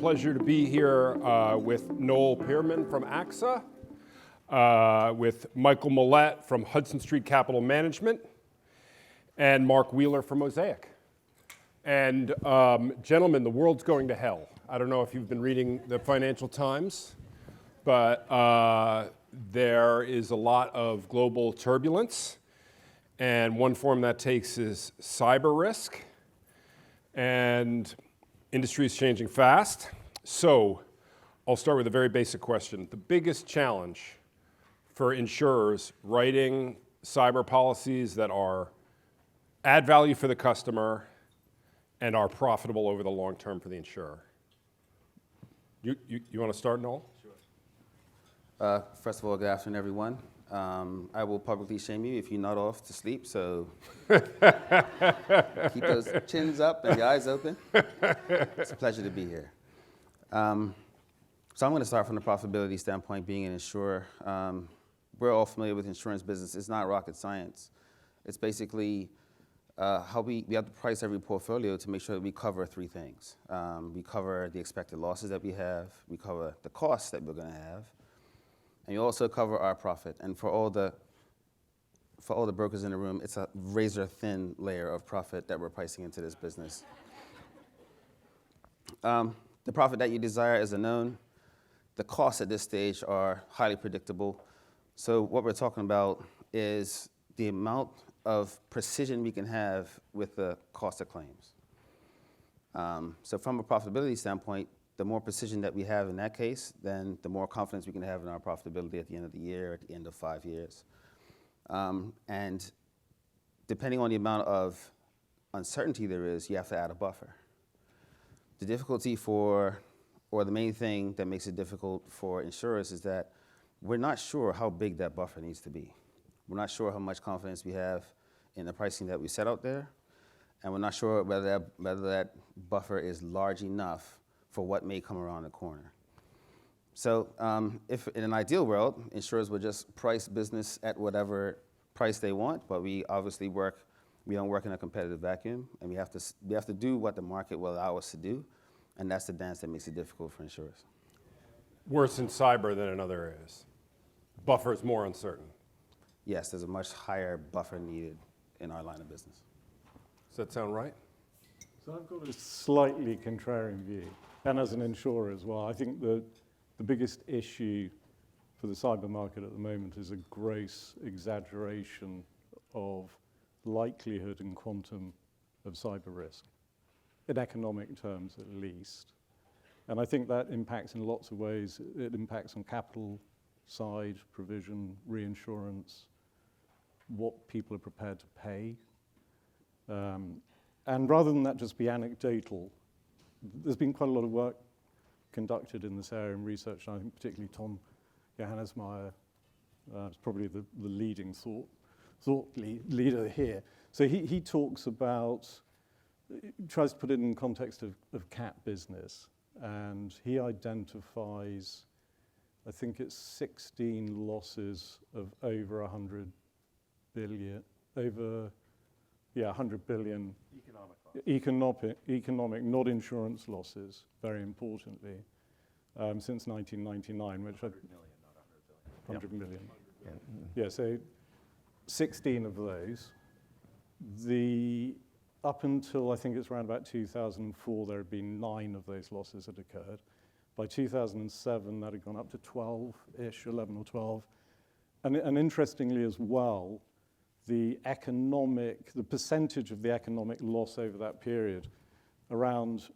pleasure to be here with Noel Pearman from AXA, with Michael Millette from Hudson Street Capital Management, and Mark Wheeler from Mosaic. And gentlemen, the world's going to hell. I don't know if you've been reading the Financial Times, but there is a lot of global turbulence, and one form that takes is cyber risk, and industry is changing fast. So I'll start with a very basic question. The biggest challenge for insurers writing cyber policies that add value for the customer and are profitable over the long term for the insurer. You want to start, Noel? Sure. First of all, good afternoon, everyone. I will publicly shame you if you're not off to sleep, so keep those chins up and your eyes open. It's a pleasure to be here. So I'm going to start from the profitability standpoint, being an insurer. We're all familiar with insurance business. It's not rocket science. It's basically how we have to price every portfolio to make sure that we cover three things. We cover the expected losses that we have, we cover the costs that we're going to have, and you also cover our profit. And for all the brokers in the room, it's a razor-thin layer of profit that we're pricing into this business. The profit that you desire is a known. The costs at this stage are highly predictable. So what we're talking about is the amount of precision we can have with the cost of claims. So from a profitability standpoint, the more precision that we have in that case, then the more confidence we can have in our profitability at the end of the year, at the end of 5 years. And depending on the amount of uncertainty there is, you have to add a buffer. The difficulty or the main thing that makes it difficult for insurers is that we're not sure how big that buffer needs to be. We're not sure how much confidence we have in the pricing that we set out there, and we're not sure whether that buffer is large enough for what may come around the corner. So if in an ideal world, insurers would just price business at whatever price they want, but we obviously we don't work in a competitive vacuum, and we have to do what the market will allow us to do, and that's the dance that makes it difficult for insurers. Worse in cyber than in other areas. Buffer is more uncertain. Yes, there's a much higher buffer needed in our line of business. Does that sound right? So I've got a slightly contrarian view, and as an insurer as well. I think the biggest issue for the cyber market at the moment is a gross exaggeration of likelihood and quantum of cyber risk, in economic terms at least. And I think that impacts in lots of ways. It impacts on capital side, provision, reinsurance, what people are prepared to pay. And rather than that just be anecdotal, there's been quite a lot of work conducted in this area in research, and I think particularly Tom Johannesmeyer is probably the leading thought leader here. So he talks about, tries to put it in context of cat business, and he identifies, I think it's 16 losses of over 100 billion, 100 billion economic, not insurance losses, very importantly, since 1999, which 100 million, not 100 billion. 100 million. Yeah, so 16 of those. Up until I think it's around about 2004, there had been 9 of those losses had occurred. By 2007, that had gone up to 12-ish, 11 or 12. And interestingly as well, the percentage of the economic loss over that period, around,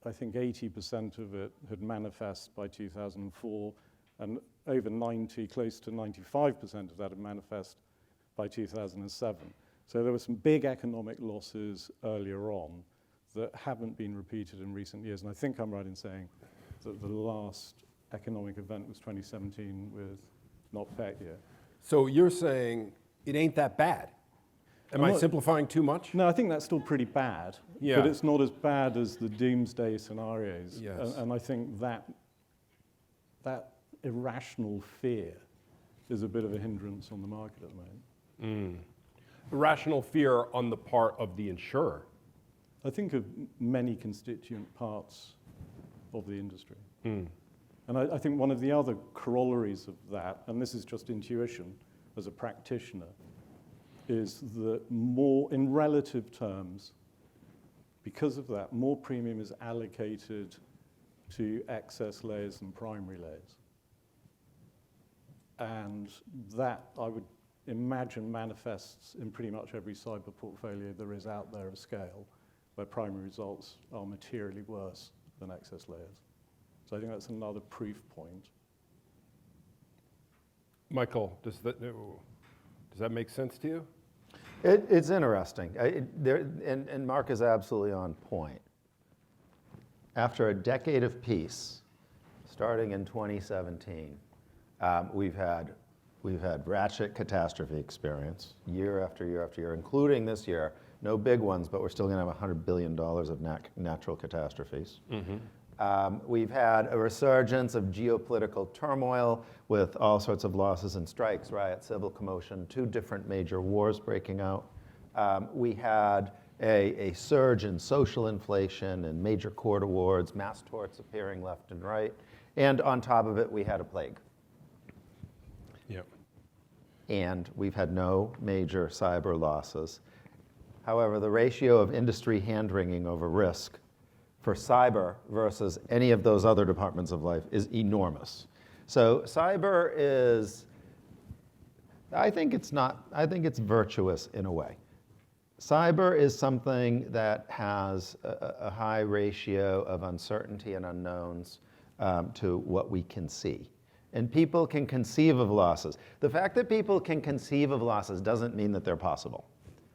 I think 80% of it had manifest by 2004, and over 90, close to 95% of that had manifest by 2007. So there were some big economic losses earlier on that haven't been repeated in recent years. And I think I'm right in saying that the last economic event was 2017 with NotPetya. So you're saying it ain't that bad. Am I simplifying too much? No, I think that's still pretty bad, but it's not as bad as the doomsday scenarios. Yes. And I think that irrational fear is a bit of a hindrance on the market at the moment. Irrational fear on the part of the insurer. I think of many constituent parts of the industry. And I think one of the other corollaries of that, and this is just intuition as a practitioner, is that more, in relative terms, because of that, more premium is allocated to excess layers than primary layers. And that, I would imagine, manifests in pretty much every cyber portfolio there is out there of scale, where primary results are materially worse than excess layers. So I think that's another proof point. Michael, does that make sense to you? It's interesting, and Mark is absolutely on point. After a decade of peace, starting in 2017, we've had ratchet catastrophe experience year after year after year, including this year. No big ones, but we're still going to have $100 billion of natural catastrophes. We've had a resurgence of geopolitical turmoil with all sorts of losses and strikes, riots, civil commotion, 2 different major wars breaking out. We had a surge in social inflation and major court awards, mass torts appearing left and right. And on top of it, we had a plague. Yep. And we've had no major cyber losses. However, the ratio of industry hand-wringing over risk for cyber versus any of those other departments of life is enormous. So cyber is, I think it's virtuous in a way. Cyber is something that has a high ratio of uncertainty and unknowns to what we can see. And people can conceive of losses. The fact that people can conceive of losses doesn't mean that they're possible.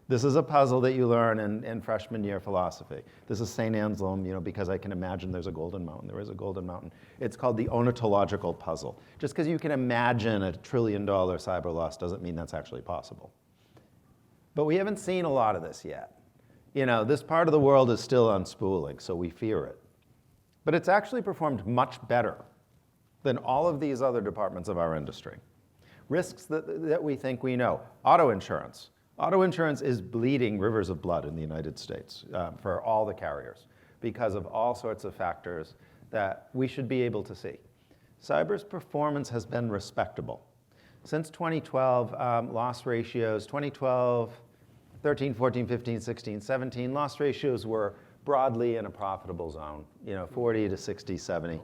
This is a puzzle that you learn in freshman year philosophy. This is St. Anselm, because I can imagine there's a golden mountain. There is a golden mountain. It's called the ontological puzzle. Just because you can imagine a $1 trillion cyber loss doesn't mean that's actually possible. But we haven't seen a lot of this yet. This part of the world is still unspooling, so we fear it. But it's actually performed much better than all of these other departments of our industry. Risks that we think we know. Auto insurance. Auto insurance is bleeding rivers of blood in the United States for all the carriers because of all sorts of factors that we should be able to see. Cyber's performance has been respectable. Since 2012, loss ratios, 2012, 13, 14, 15, 16, 17, loss ratios were broadly in a profitable zone, 40 to 60, 70.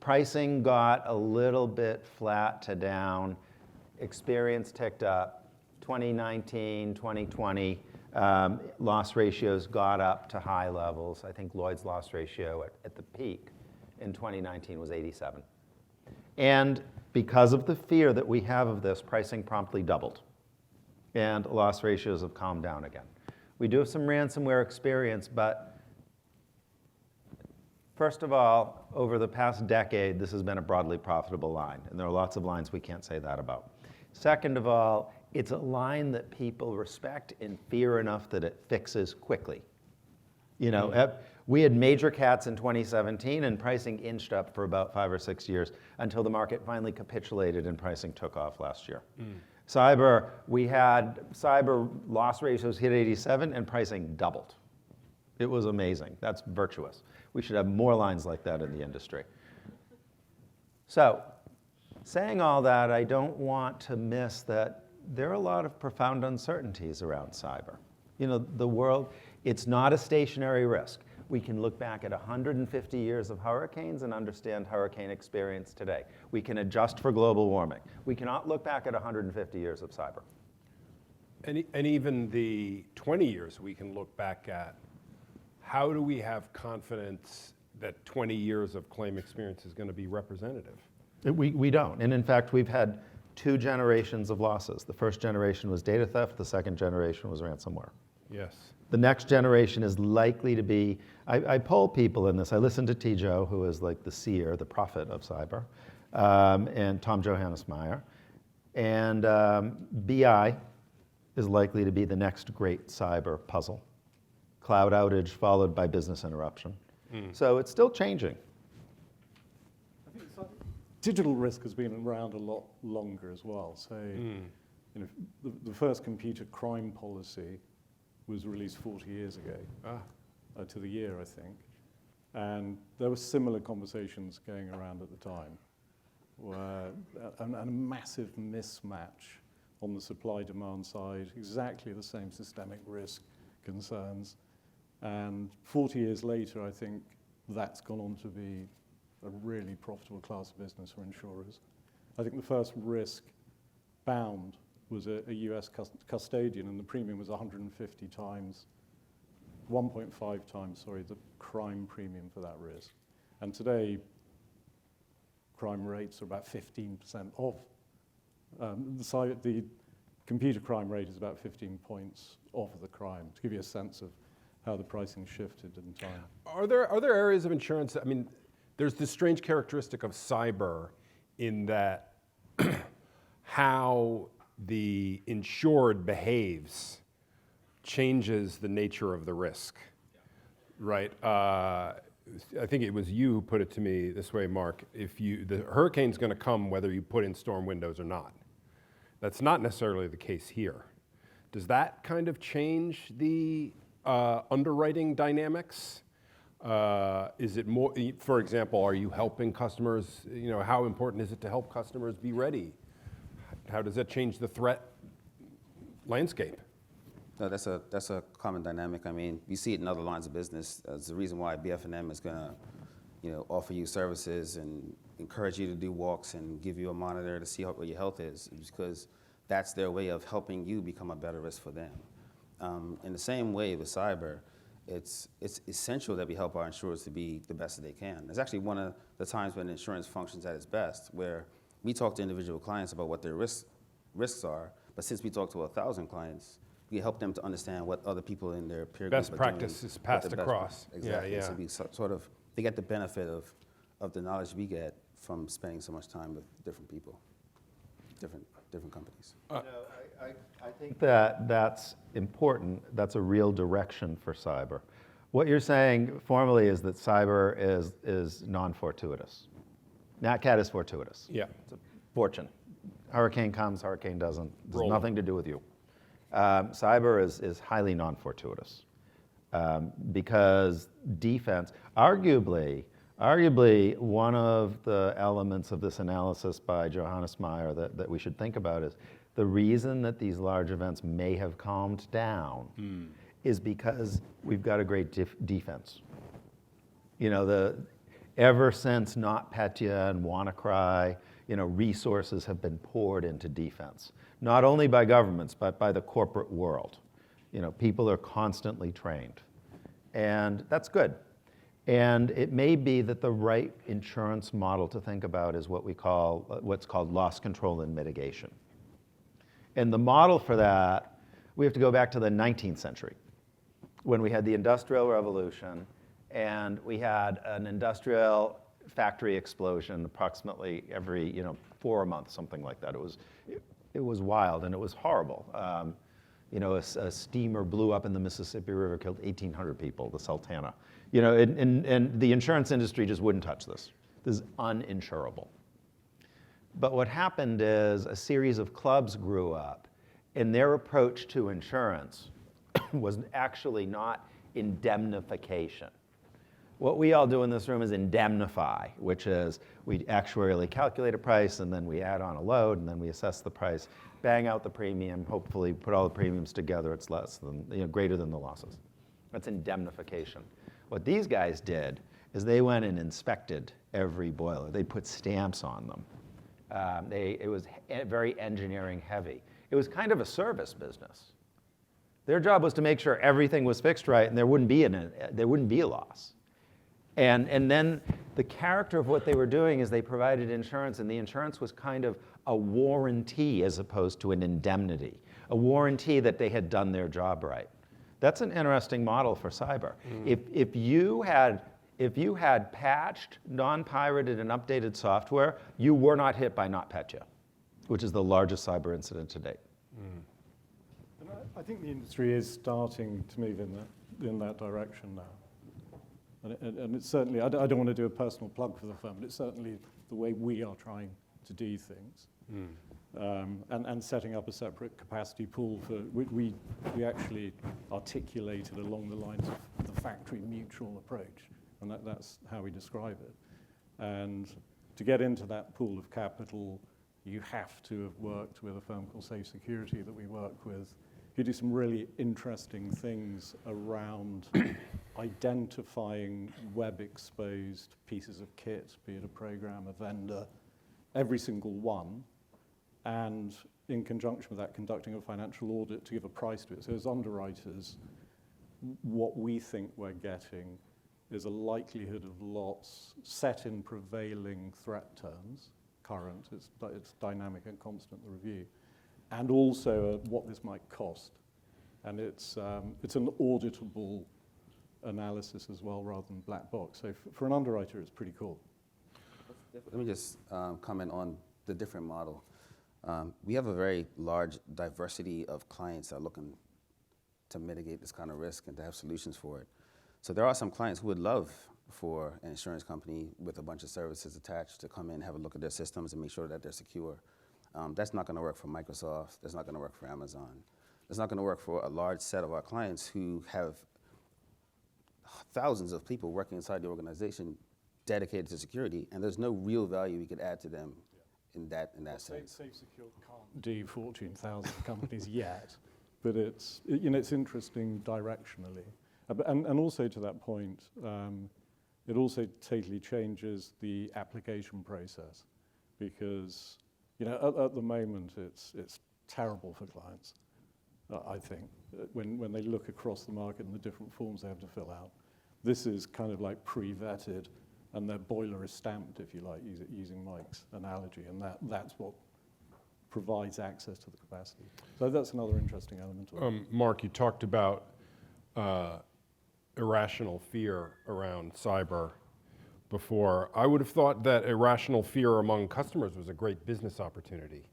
Pricing got a little bit flat to down. Experience ticked up. 2019, 2020, loss ratios got up to high levels. I think Lloyd's loss ratio at the peak in 2019 was 87. And because of the fear that we have of this, pricing promptly doubled. And loss ratios have calmed down again. We do have some ransomware experience, but first of all, over the past decade, this has been a broadly profitable line. And there are lots of lines we can't say that about. Second of all, it's a line that people respect and fear enough that it fixes quickly. We had major cats in 2017 and pricing inched up for about 5 or 6 years until the market finally capitulated and pricing took off last year. Cyber, we had cyber loss ratios hit 87 and pricing doubled. It was amazing. That's virtuous. We should have more lines like that in the industry. So, saying all that, I don't want to miss that there are a lot of profound uncertainties around cyber. The world, it's not a stationary risk. We can look back at 150 years of hurricanes and understand hurricane experience today. We can adjust for global warming. We cannot look back at 150 years of cyber. And even the 20 years we can look back at, how do we have confidence that 20 years of claim experience is going to be representative? We don't. And in fact, we've had 2 generations of losses. The first generation was data theft. The second generation was ransomware. Yes. The next generation is likely to be, I poll people in this. I listen to Tijo, who is like the seer, the prophet of cyber, and Tom Johannes Meyer. And BI is likely to be the next great cyber puzzle. Cloud outage followed by business interruption. So it's still changing. Digital risk has been around a lot longer as well. So, the first computer crime policy was released 40 years ago, to the year, I think. And there were similar conversations going around at the time, where and a massive mismatch on the supply-demand side, exactly the same systemic risk concerns. And 40 years later, I think that's gone on to be a really profitable class of business for insurers. I think the first risk bound was a US custodian, and the premium was 150 times, 1.5 times, sorry, the crime premium for that risk. And today, crime rates are about 15% off. The computer crime rate is about 15 points off of the crime, to give you a sense of how the pricing shifted in time. Are there areas of insurance, I mean, there's this strange characteristic of cyber in that how the insured behaves changes the nature of the risk, right? I think it was you who put it to me this way, Mark. The hurricane's going to come whether you put in storm windows or not. That's not necessarily the case here. Does that kind of change the underwriting dynamics? Is it more, for example, are you helping customers? You know, how important is it to help customers be ready? How does that change the threat landscape? No, that's a common dynamic. I mean, you see it in other lines of business. That's the reason why BF&M is going to, offer you services and encourage you to do walks and give you a monitor to see what your health is, because that's their way of helping you become a better risk for them. In the same way with cyber, it's essential that we help our insurers to be the best that they can. It's actually one of the times when insurance functions at its best, where we talk to individual clients about what their risks are, but since we talk to 1,000 clients, we help them to understand what other people in their peer group are doing. Best practices passed across. Exactly. Yeah. So we they get the benefit of the knowledge we get from spending so much time with different people, different companies. I think that's important. That's a real direction for cyber. What you're saying formally is that cyber is non-fortuitous. Nat Cat is fortuitous. Yeah. It's a fortune. Hurricane comes, hurricane doesn't. There's nothing to do with you. Cyber is highly non-fortuitous because defense, arguably one of the elements of this analysis by Johannes Meyer that we should think about is the reason that these large events may have calmed down is because we've got a great defense. Ever since NotPetya and WannaCry, resources have been poured into defense, not only by governments, but by the corporate world. People are constantly trained, and that's good. And it may be that the right insurance model to think about is what's called loss control and mitigation. And the model for that, we have to go back to the 19th century, when we had the Industrial Revolution, and we had an industrial factory explosion approximately every 4 a month, something like that. It was wild and it was horrible. A steamer blew up in the Mississippi River, killed 1,800 people, the Sultana. And the insurance industry just wouldn't touch this. This is uninsurable. But what happened is a series of clubs grew up, and their approach to insurance was actually not indemnification. What we all do in this room is indemnify, which is we actuarially calculate a price, and then we add on a load, and then we assess the price, bang out the premium, hopefully put all the premiums together, it's less than, greater than the losses. That's indemnification. What these guys did is they went and inspected every boiler. They put stamps on them. It was very engineering heavy. It was kind of a service business. Their job was to make sure everything was fixed right and there wouldn't be a loss. And then the character of what they were doing is they provided insurance, and the insurance was kind of a warranty as opposed to an indemnity, a warranty that they had done their job right. That's an interesting model for cyber. If you had patched, non-pirated, and updated software, you were not hit by NotPetya, which is the largest cyber incident to date. And I think the industry is starting to move in that direction now. And it's certainly, I don't want to do a personal plug for the firm, but it's certainly the way we are trying to do things. And setting up a separate capacity pool for, we actually articulated along the lines of the factory mutual approach, and that's how we describe it. And to get into that pool of capital, you have to have worked with a firm called Safe Security that we work with, who do some really interesting things around identifying web-exposed pieces of kit, be it a program, a vendor, every single one, and in conjunction with that, conducting a financial audit to give a price to it. So as underwriters, what we think we're getting is a likelihood of loss set in prevailing threat terms, current, it's dynamic and constant, the review, and also what this might cost. And it's an auditable analysis as well, rather than black box. So for an underwriter, it's pretty cool. Let me just comment on the different model. We have a very large diversity of clients that are looking to mitigate this kind of risk and to have solutions for it. So there are some clients who would love for an insurance company with a bunch of services attached to come in, have a look at their systems and make sure that they're secure. That's not going to work for Microsoft. That's not going to work for Amazon. It's not going to work for a large set of our clients who have thousands of people working inside the organization dedicated to security, and there's no real value we could add to them in that sense. Safe Secure can't do 14,000 companies yet, but it's interesting directionally. And also to that point, it also totally changes the application process, because at the moment it's terrible for clients. I think when they look across the market and the different forms they have to fill out, this is kind of like pre-vetted, and their boiler is stamped, if you like, using Mike's analogy, and that's what provides access to the capacity. So that's another interesting element of it. Mark, you talked about irrational fear around cyber before. I would have thought that irrational fear among customers was a great business opportunity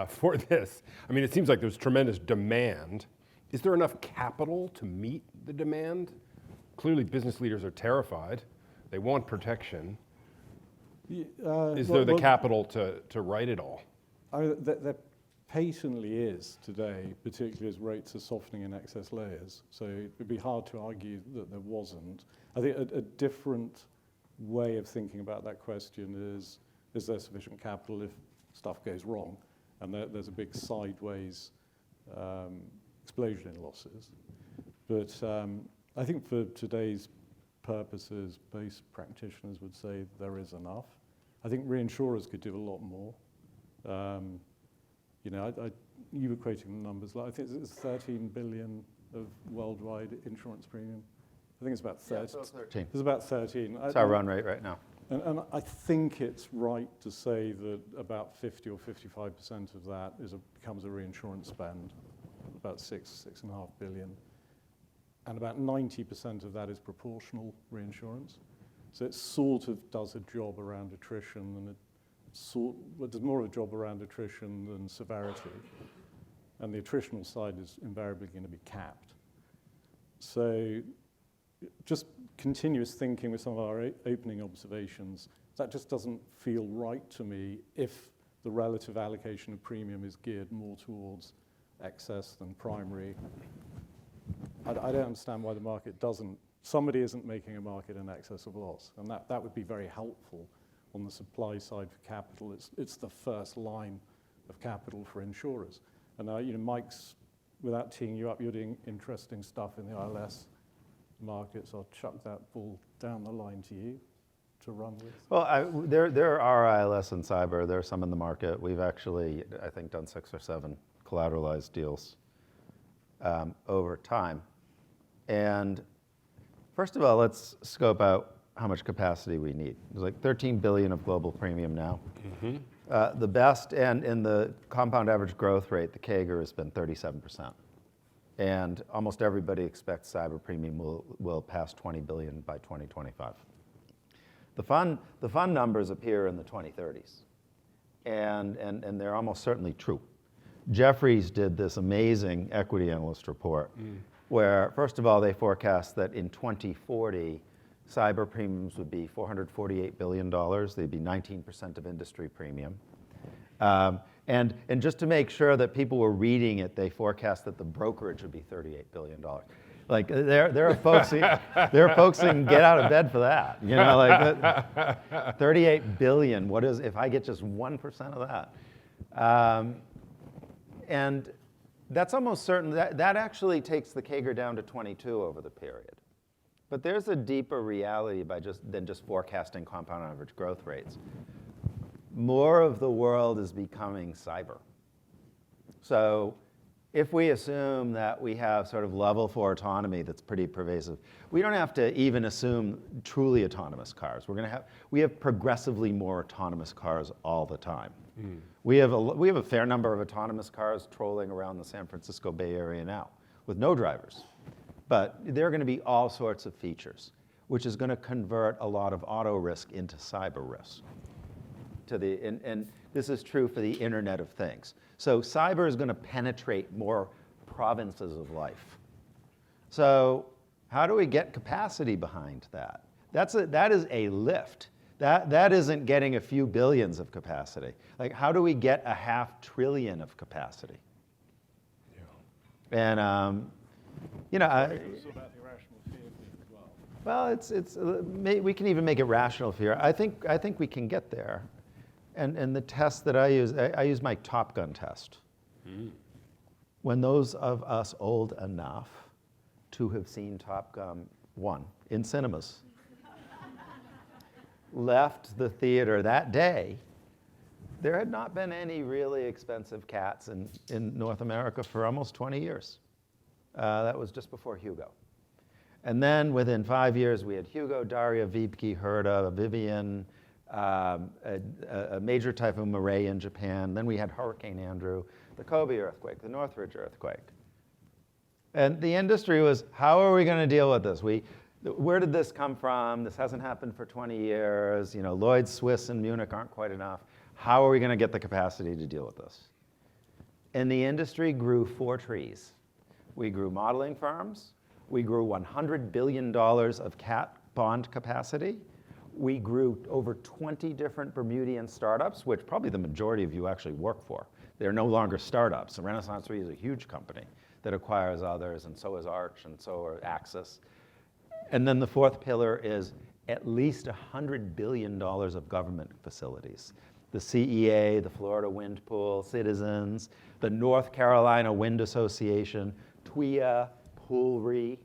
for this. I mean, it seems like there's tremendous demand. Is there enough capital to meet the demand? Clearly, business leaders are terrified. They want protection. Is there the capital to write it all? There patently is today, particularly as rates are softening in excess layers. So it would be hard to argue that there wasn't. I think a different way of thinking about that question is there sufficient capital if stuff goes wrong? And there's a big sideways explosion in losses. But I think for today's purposes, most practitioners would say there is enough. I think reinsurers could do a lot more. You were quoting the numbers. I think it's 13 billion of worldwide insurance premium. I think it's about 30. Yeah, 13. It's about 13. That's our run rate right now. And I think it's right to say that about 50 or 55% of that becomes a reinsurance spend, about 6.5 billion. And about 90% of that is proportional reinsurance. So it sort of does a job around attrition, and it does more of a job around attrition than severity. And the attritional side is invariably going to be capped. So just continuous thinking with some of our opening observations, that just doesn't feel right to me if the relative allocation of premium is geared more towards excess than primary. I don't understand why the market doesn't. Somebody isn't making a market in excess of loss, and that would be very helpful on the supply side for capital. It's the first line of capital for insurers. And Mike's, without teeing you up, you're doing interesting stuff in the ILS markets. I'll chuck that ball down the line to you to run with. Well, there are ILS in cyber. There are some in the market. We've actually, I think, done 6 or 7 collateralized deals over time. And first of all, let's scope out how much capacity we need. There's like 13 billion of global premium now. Mm-hmm. The best, and in the compound average growth rate, the CAGR has been 37%. And almost everybody expects cyber premium will pass 20 billion by 2025. The fun numbers appear in the 2030s. And they're almost certainly true. Jefferies did this amazing equity analyst report where, first of all, they forecast that in 2040, cyber premiums would be $448 billion. They'd be 19% of industry premium. And And just to make sure that people were reading it, they forecast that the brokerage would be $38 billion. Like there are folks who can get out of bed for that. You know, like 38 billion. What is if I get just 1% of that? And that's almost certain that actually takes the CAGR down to 22 over the period. But there's a deeper reality than just forecasting compound average growth rates. More of the world is becoming cyber. So if we assume that we have sort of level 4 autonomy that's pretty pervasive, we don't have to even assume truly autonomous cars. We have progressively more autonomous cars all the time. We have a fair number of autonomous cars trolling around the San Francisco Bay Area now with no drivers. But there are going to be all sorts of features, which is going to convert a lot of auto risk into cyber risk. And this is true for the Internet of Things. So cyber is going to penetrate more provinces of life. So how do we get capacity behind that? That is a lift. That isn't getting a few billions of capacity. Like, how do we get a $500 billion of capacity? Yeah. And you know, It's about the irrational fear thing as well. well, we can even make it rational fear. I think we can get there. And the test that I use my Top Gun test. When those of us old enough to have seen Top Gun 1 in cinemas left the theater that day, there had not been any really expensive cats in North America for almost 20 years. That was just before Hugo. And then within 5 years, we had Hugo, Daria, Vipke, Herta, Vivian, a major typhoon Mireille in Japan. Then we had Hurricane Andrew, the Kobe earthquake, the Northridge earthquake. And the industry was, how are we going to deal with this? Where did this come from? This hasn't happened for 20 years. You know, Lloyd, Swiss, and Munich aren't quite enough. How are we going to get the capacity to deal with this? And the industry grew 4 trees. We grew modeling firms. We grew $100 billion of cat bond capacity. We grew over 20 different Bermudian startups, which probably the majority of you actually work for. They're no longer startups. The Renaissance Re is a huge company that acquires others, and so is Arch, and so are Axis. And then the 4th pillar is at least $100 billion of government facilities. The CEA, the Florida Wind Pool, Citizens, the North Carolina Wind Association, TWIA, Pool Re.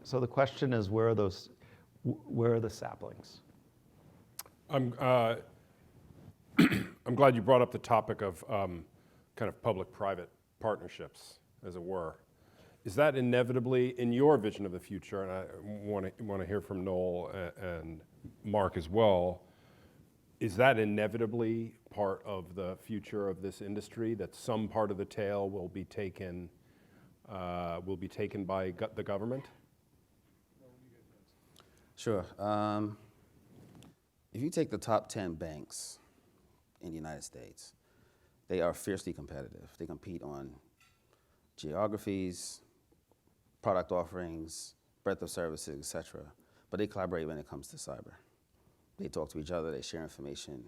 So the question is, where are the saplings? I'm glad you brought up the topic of kind of public-private partnerships, as it were. Is that inevitably, in your vision of the future, and I want to hear from Noel and Mark as well, is that inevitably part of the future of this industry, that some part of the tail will be taken by the government? Sure. If you take the top 10 banks in the United States, they are fiercely competitive. They compete on geographies, product offerings, breadth of services, et cetera. But they collaborate when it comes to cyber. They talk to each other, they share information.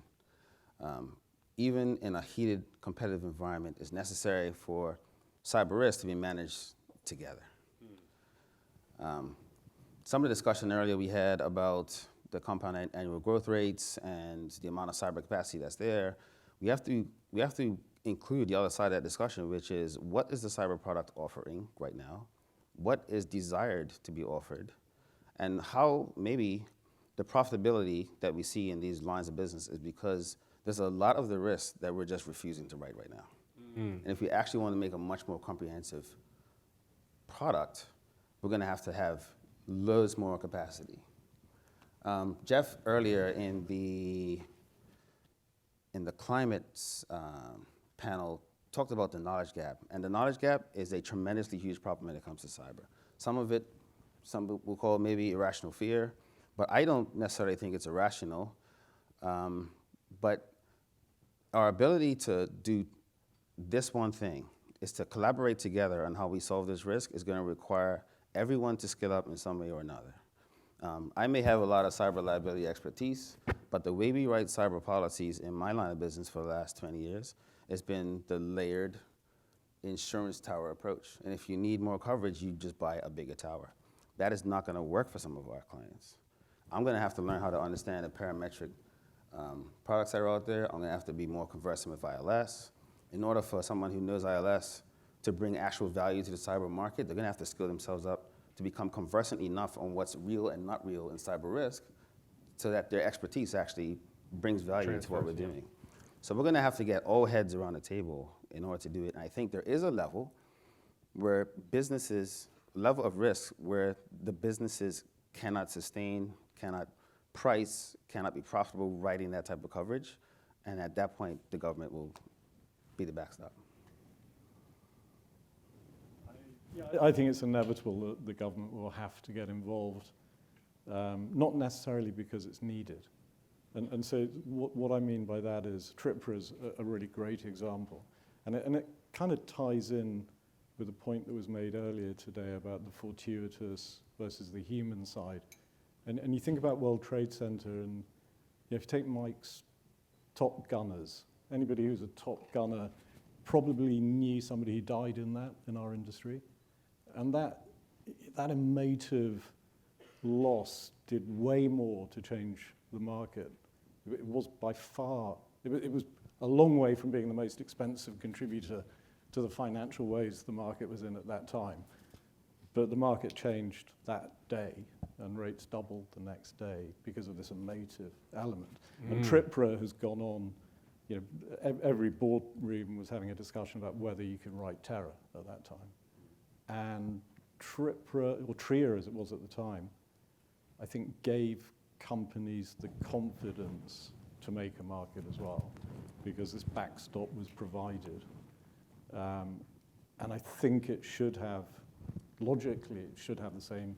Even in a heated competitive environment, it's necessary for cyber risk to be managed together. Some of the discussion earlier we had about the compound annual growth rates and the amount of cyber capacity that's there, we have to include the other side of that discussion, which is, what is the cyber product offering right now? What is desired to be offered? And how maybe the profitability that we see in these lines of business is because there's a lot of the risk that we're just refusing to write right now. And if we actually want to make a much more comprehensive product, we're going to have loads more capacity. Jeff earlier in the climate panel talked about the knowledge gap, and the knowledge gap is a tremendously huge problem when it comes to cyber. Some will call it maybe irrational fear, but I don't necessarily think it's irrational. But our ability to do this one thing is to collaborate together on how we solve this risk is going to require everyone to skill up in some way or another. I may have a lot of cyber liability expertise, but the way we write cyber policies in my line of business for the last 20 years has been the layered insurance tower approach. And if you need more coverage, you just buy a bigger tower. That is not going to work for some of our clients. I'm going to have to learn how to understand the parametric products that are out there. I'm going to have to be more conversant with ILS. In order for someone who knows ILS to bring actual value to the cyber market, they're going to have to skill themselves up to become conversant enough on what's real and not real in cyber risk so that their expertise actually brings value to what we're doing. So we're going to have to get all heads around the table in order to do it. And I think there is a level where level of risk where the businesses cannot sustain, cannot price, cannot be profitable writing that type of coverage. And at that point, the government will be the backstop. I think it's inevitable that the government will have to get involved, not necessarily because it's needed. And so what I mean by that is TRIPRA is a really great example. And it kind of ties in with the point that was made earlier today about the fortuitous versus the human side. And you think about World Trade Center, and if you take Mike's top gunners, anybody who's a top gunner probably knew somebody who died in our industry. And that emotive loss did way more to change the market. It was by far, it was a long way from being the most expensive contributor to the financial ways the market was in at that time. But the market changed that day, and rates doubled the next day because of this emotive element. And TRIPRA has gone on, every boardroom was having a discussion about whether you can write terror at that time. And TRIPRA, or TRIA as it was at the time, I think gave companies the confidence to make a market as well, because this backstop was provided. And I think it should have, logically, it should have the same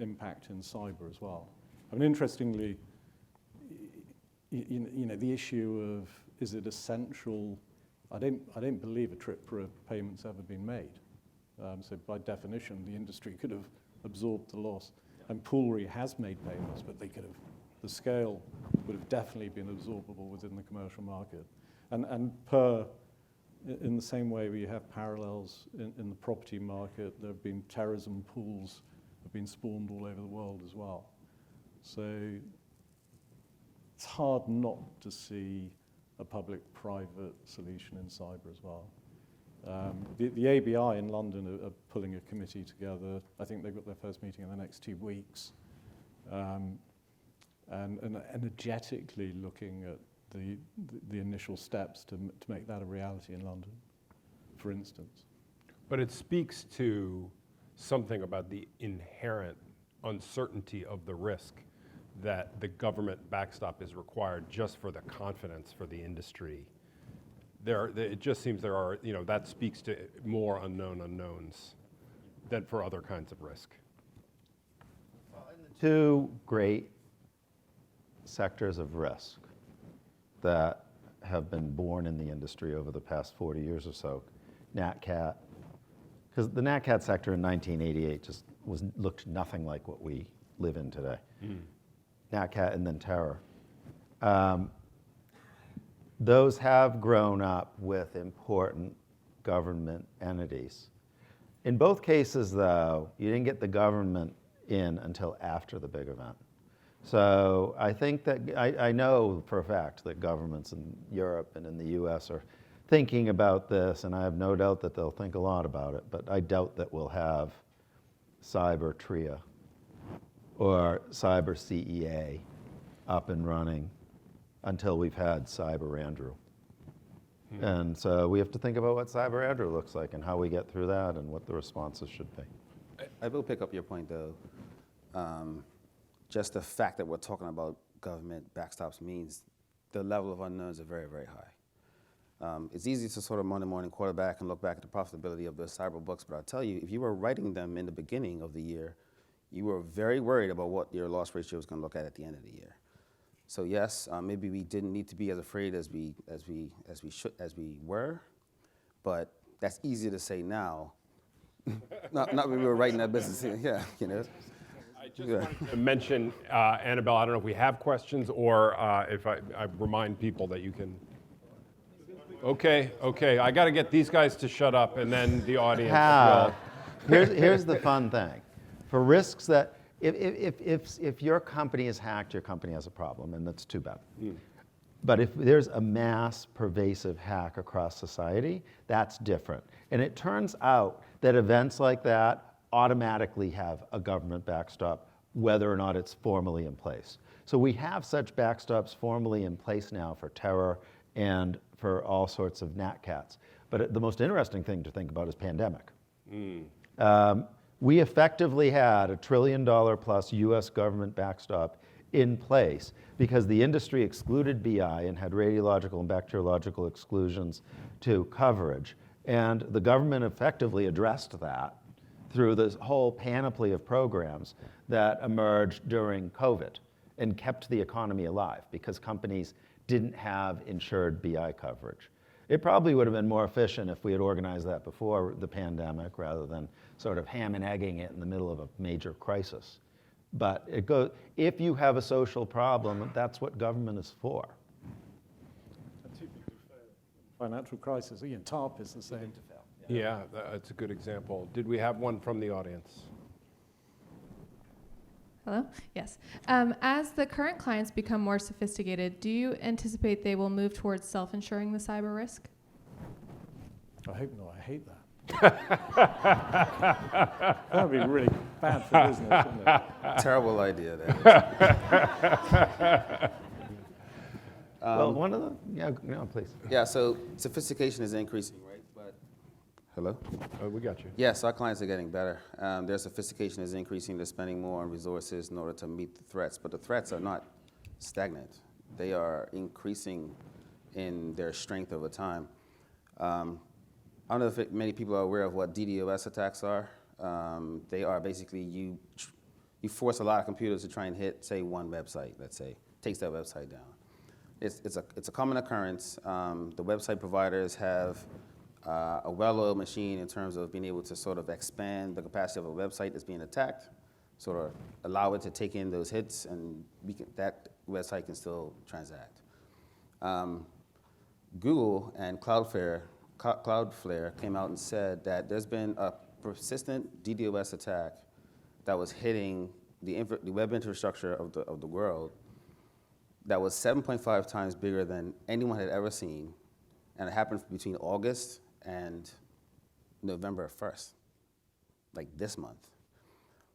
impact in cyber as well. I mean, interestingly, the issue of, is it essential? I don't believe a TRIPRA payment's ever been made. So by definition, the industry could have absorbed the loss. And Poolry has made payments, but the scale would have definitely been absorbable within the commercial market. And in the same way we have parallels in the property market, there have been terrorism pools have been spawned all over the world as well. So it's hard not to see a public-private solution in cyber as well. The ABI in London are pulling a committee together. I think they've got their first meeting in the next 2 weeks. And energetically looking at the initial steps to make that a reality in London, for instance. But it speaks to something about the inherent uncertainty of the risk that the government backstop is required just for the confidence for the industry. It just seems there are, that speaks to more unknown unknowns than for other kinds of risk. Two great sectors of risk that have been born in the industry over the past 40 years or so. Nat Cat, because the Nat Cat sector in 1988 just looked nothing like what we live in today. Nat Cat and then terror. Those have grown up with important government entities. In both cases, though, you didn't get the government in until after the big event. So I think that, I know for a fact that governments in Europe and in the US are thinking about this, and I have no doubt that they'll think a lot about it, but I doubt that we'll have cyber TRIA or cyber CEA up and running until we've had Cyber Andrew. And so we have to think about what Cyber Andrew looks like and how we get through that and what the responses should be. I will pick up your point, though. Just the fact that we're talking about government backstops means the level of unknowns are very, very high. It's easy to sort of Monday morning quarterback and look back at the profitability of the cyber books, but I'll tell you, if you were writing them in the beginning of the year, you were very worried about what your loss ratio was going to look at the end of the year. So yes, maybe we didn't need to be as afraid as we were, but that's easier to say now. not when we were writing that business. Yeah, I just wanted to mention, Annabelle, I don't know if we have questions or if I remind people that you can. Okay, I got to get these guys to shut up and then the audience will. Here's the fun thing. For risks that, if your company is hacked, your company has a problem, and that's too bad. But if there's a mass pervasive hack across society, that's different. And it turns out that events like that automatically have a government backstop, whether or not it's formally in place. So we have such backstops formally in place now for terror and for all sorts of NatCats. But the most interesting thing to think about is pandemic. We effectively had $1 trillion plus US government backstop in place because the industry excluded BI and had radiological and bacteriological exclusions to coverage. And the government effectively addressed that through this whole panoply of programs that emerged during COVID and kept the economy alive because companies didn't have insured BI coverage. It probably would have been more efficient if we had organized that before the pandemic rather than sort of ham and egging it in the middle of a major crisis. But it goes, if you have a social problem, that's what government is for. Financial crisis, TARP is the same. Yeah, that's a good example. Did we have one from the audience? Hello? Yes. As the current clients become more sophisticated, do you anticipate they will move towards self-insuring the cyber risk? I hope not. I hate that. That would be really bad for business, wouldn't it? Terrible idea, that is. Well, one of the, please. Yeah, so sophistication is increasing, right? But, hello? We got you. Yes, our clients are getting better. Their sophistication is increasing. They're spending more on resources in order to meet the threats. But the threats are not stagnant. They are increasing in their strength over time. I don't know if many people are aware of what DDoS attacks are. They are basically you force a lot of computers to try and hit, say, one website, let's say, takes that website down. It's a common occurrence. The website providers have a well-oiled machine in terms of being able to sort of expand the capacity of a website that's being attacked, sort of allow it to take in those hits, and that website can still transact. Google and Cloudflare came out and said that there's been a persistent DDoS attack that was hitting the web infrastructure of the world that was 7.5 times bigger than anyone had ever seen, and it happened between August and November 1st, like this month.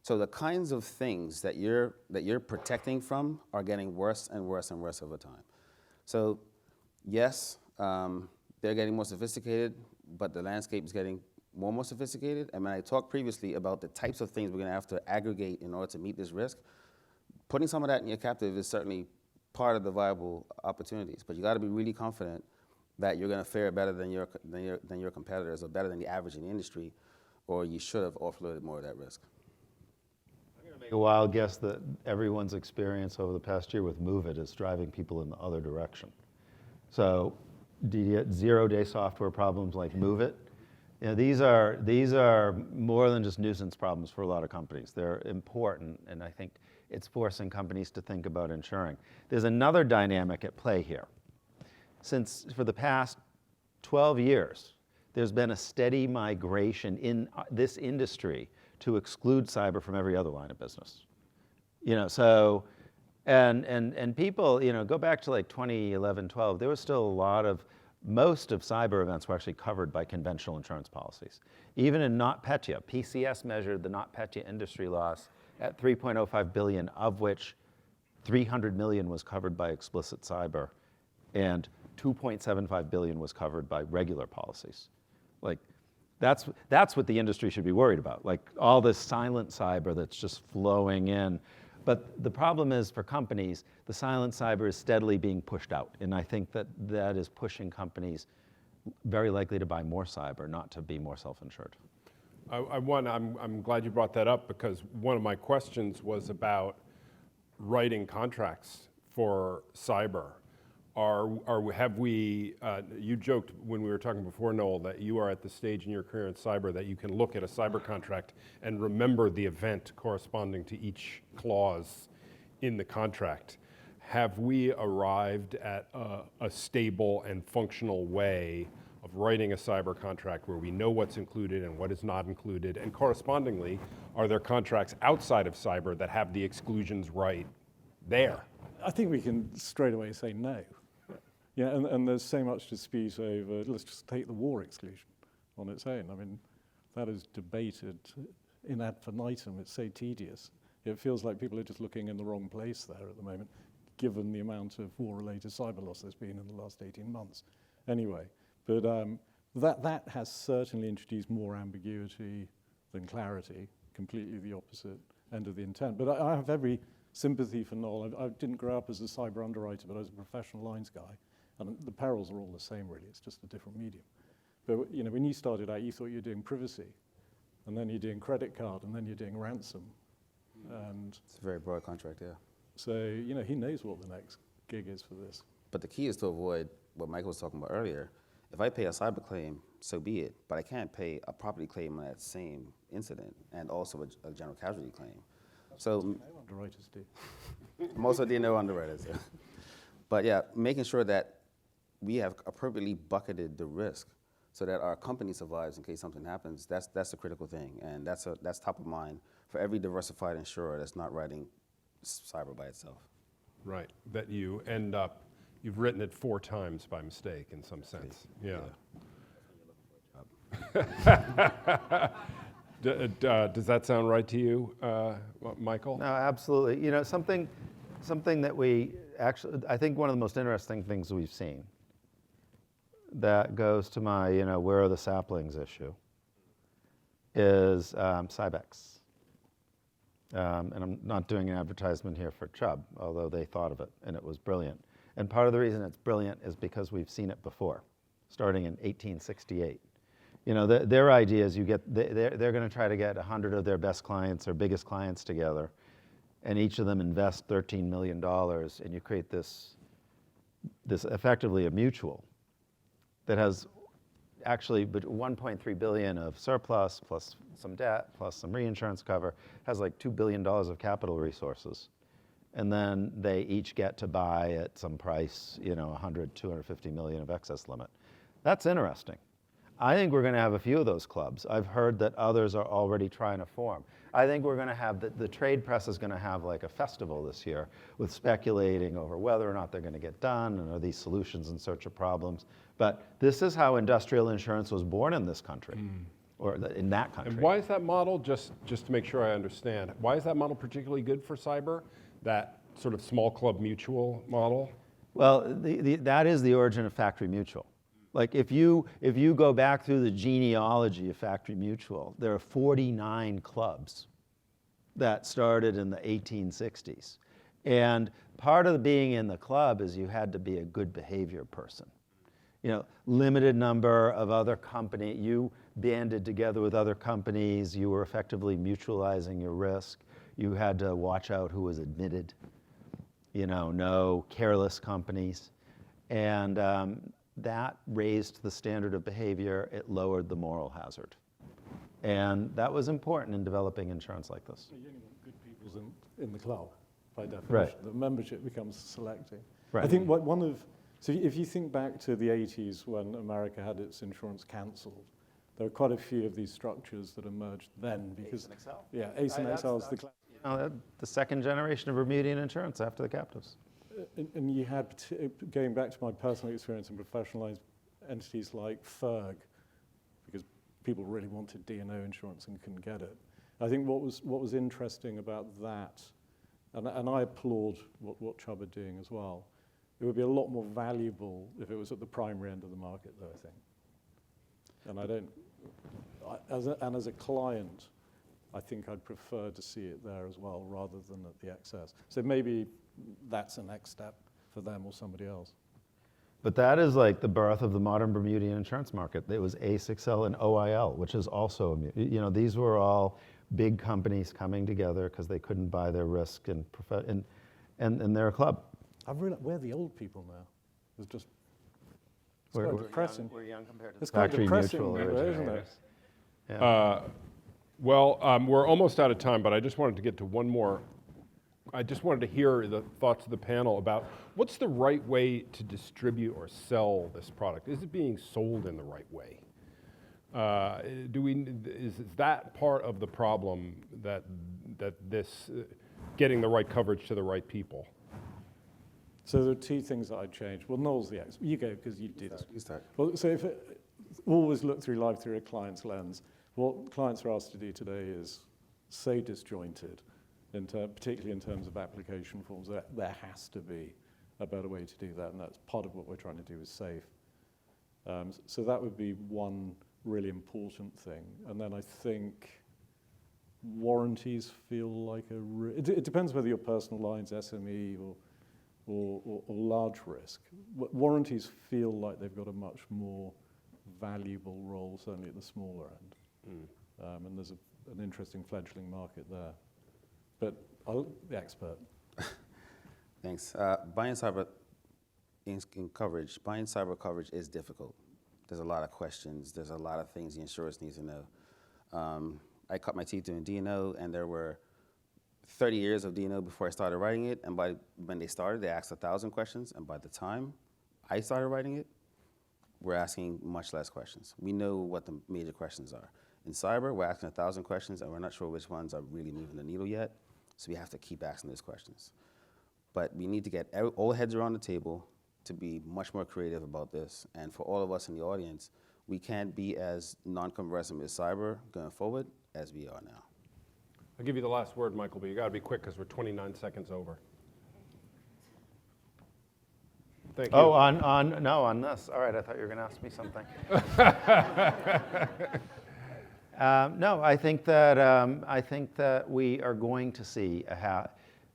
So the kinds of things that you're protecting from are getting worse and worse and worse over time. So yes, they're getting more sophisticated, but the landscape is getting more sophisticated. And when I talked previously about the types of things we're going to have to aggregate in order to meet this risk, putting some of that in your captive is certainly part of the viable opportunities. But you got to be really confident that you're going to fare better than your competitors or better than the average in the industry, or you should have offloaded more of that risk. I'm going to make a wild guess that everyone's experience over the past year with Move It is driving people in the other direction. So zero-day software problems like Move It, these are more than just nuisance problems for a lot of companies. They're important, and I think it's forcing companies to think about insuring. There's another dynamic at play here. Since for the past 12 years, there's been a steady migration in this industry to exclude cyber from every other line of business. So, and people, go back to like 2011, 12, there was still most of cyber events were actually covered by conventional insurance policies. Even in NotPetya, PCS measured the NotPetya industry loss at $3.05 billion, of which $300 million was covered by explicit cyber, and $2.75 billion was covered by regular policies. Like, that's what the industry should be worried about, like all this silent cyber that's just flowing in. But the problem is for companies, the silent cyber is steadily being pushed out, and I think that is pushing companies very likely to buy more cyber, not to be more self-insured. I'm glad you brought that up because one of my questions was about writing contracts for cyber. have we, you joked when we were talking before, Noel, that you are at the stage in your career in cyber that you can look at a cyber contract and remember the event corresponding to each clause in the contract. Have we arrived at a stable and functional way of writing a cyber contract where we know what's included and what is not included? And correspondingly, are there contracts outside of cyber that have the exclusions right there? I think we can straight away say no. Yeah, and there's so much dispute over, let's just take the war exclusion on its own. I mean, that is debated in ad infinitum. It's so tedious. It feels like people are just looking in the wrong place there at the moment, given the amount of war-related cyber loss there's been in the last 18 months. Anyway, but that has certainly introduced more ambiguity than clarity, completely the opposite end of the intent. But I have every sympathy for Noel. I didn't grow up as a cyber underwriter, but I was a professional lines guy. And the perils are all the same, really. It's just a different medium. But you know, when you started out, you thought you were doing privacy, and then you're doing credit card, and then you're doing ransom. And It's a very broad contract, yeah. so, you know, he knows what the next gig is for this. But the key is to avoid what Michael was talking about earlier. If I pay a cyber claim, so be it. But I can't pay a property claim on that same incident and also a general casualty claim. So No underwriters do. most of the no underwriters. Yeah. But yeah, making sure that we have appropriately bucketed the risk so that our company survives in case something happens, that's a critical thing. And that's top of mind for every diversified insurer that's not writing cyber by itself. Right, that you end up, you've written it 4 times by mistake in some sense. Yeah. Does that sound right to you, Michael? No, absolutely. You know, something that we actually, I think one of the most interesting things we've seen that goes to my, you know, where are the saplings issue, is Cybex. And I'm not doing an advertisement here for Chubb, although they thought of it, and it was brilliant. And part of the reason it's brilliant is because we've seen it before, starting in 1868. You know, their idea is they're going to try to get 100 of their best clients or biggest clients together, and each of them invest $13 million, and you create this effectively a mutual that has actually 1.3 billion of surplus plus some debt plus some reinsurance cover, has like $2 billion of capital resources. And then they each get to buy at some price, you know, 100, 250 million of excess limit. That's interesting. I think we're going to have a few of those clubs. I've heard that others are already trying to form. I think we're going to have, the trade press is going to have like a festival this year with speculating over whether or not they're going to get done and are these solutions in search of problems. But this is how industrial insurance was born in this country, or in that country. And why is that model, just to make sure I understand, why is that model particularly good for cyber, that sort of small club mutual model? Well, that is the origin of Factory Mutual. Like if you go back through the genealogy of Factory Mutual, there are 49 clubs that started in the 1860s. And part of being in the club is you had to be a good behavior person. You know, limited number of other companies, you banded together with other companies, you were effectively mutualizing your risk. You had to watch out who was admitted, you know, no careless companies. And that raised the standard of behavior, it lowered the moral hazard. And that was important in developing insurance like this. You only want good people in the club, by definition. Right. The membership becomes selective. Right. I think so if you think back to the 80s when America had its insurance cancelled, there were quite a few of these structures that emerged then because ACE and XL. Yeah, ACE and XL is the You know, the second generation of Bermudian insurance after the captives. and you had, going back to my personal experience in professionalized entities like FERG, because people really wanted D&O insurance and couldn't get it. I think what was interesting about that, and I applaud what Chubb are doing as well, it would be a lot more valuable if it was at the primary end of the market, though, I think. And as a client, I think I'd prefer to see it there as well, rather than at the excess. So maybe that's the next step for them or somebody else. But that is like the birth of the modern Bermudian insurance market. It was ACE, XL, and OIL, which is also, you know, these were all big companies coming together because they couldn't buy their risk and they're a club. I've realized we're the old people now. It's just We're- quite we're depressing. We're young compared to It's the quite factory depressing, mutual isn't it? originators. Well, we're almost out of time, but I just wanted to get to one more. I just wanted to hear the thoughts of the panel about what's the right way to distribute or sell this product? Is it being sold in the right way? Is that part of the problem that this getting the right coverage to the right people? So there are two things that I'd change. Well, Noel's the expert. You go because you did it. You start. Well, so if always look through life through a client's lens. What clients are asked to do today is so disjointed, particularly in terms of application forms. There has to be a better way to do that, and that's part of what we're trying to do with SAFE. So that would be one really important thing. And then I think warranties feel like it depends whether you're personal lines, SME, or large risk. Warranties feel like they've got a much more valuable role, certainly at the smaller end. And there's an interesting fledgling market there. But the expert. Thanks. Buying cyber coverage is difficult. There's a lot of questions. There's a lot of things the insurers need to know. I cut my teeth doing D&O, and there were 30 years of D&O before I started writing it. And when they started, they asked 1,000 questions. And by the time I started writing it, we're asking much less questions. We know what the major questions are. In cyber, we're asking 1,000 questions, and we're not sure which ones are really moving the needle yet. So we have to keep asking those questions. But we need to get all heads around the table to be much more creative about this. And for all of us in the audience, we can't be as non-conversant with cyber going forward as we are now. I'll give you the last word, Michael, but you got to be quick because we're 29 seconds over. Thank you. Oh, on this. All right, I thought you were going to ask me something. No, I think that we are going to see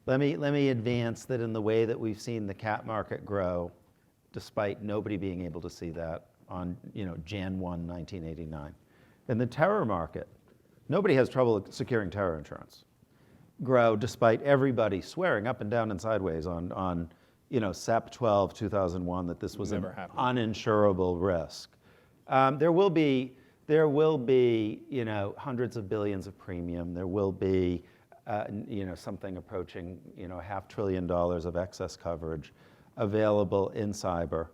let me advance that in the way that we've seen the cat market grow, despite nobody being able to see that on Jan 1, 1989. In the terror market, nobody has trouble securing terror insurance. Grow despite everybody swearing up and down and sideways on SEP 12, 2001 that this was an uninsurable risk. There will be hundreds of billions of premium. There will be something approaching $500 billion of excess coverage available in cyber.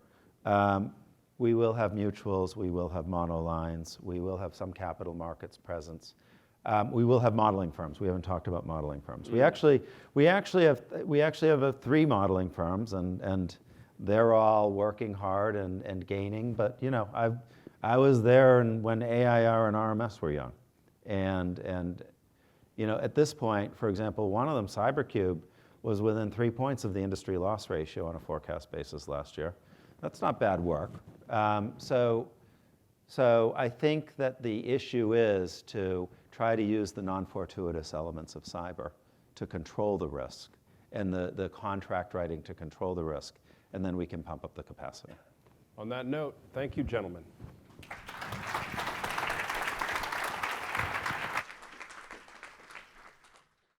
We will have mutuals. We will have monolines. We will have some capital markets presence. We will have modeling firms. We haven't talked about modeling firms. We actually have 3 modeling firms, and they're all working hard and gaining. But I was there when AIR and RMS were young, and at this point, for example, one of them, CyberCube, was within 3 points of the industry loss ratio on a forecast basis last year. That's not bad work. So I think that the issue is to try to use the non-fortuitous elements of cyber to control the risk, and the contract writing to control the risk, and then we can pump up the capacity. On that note, thank you, gentlemen.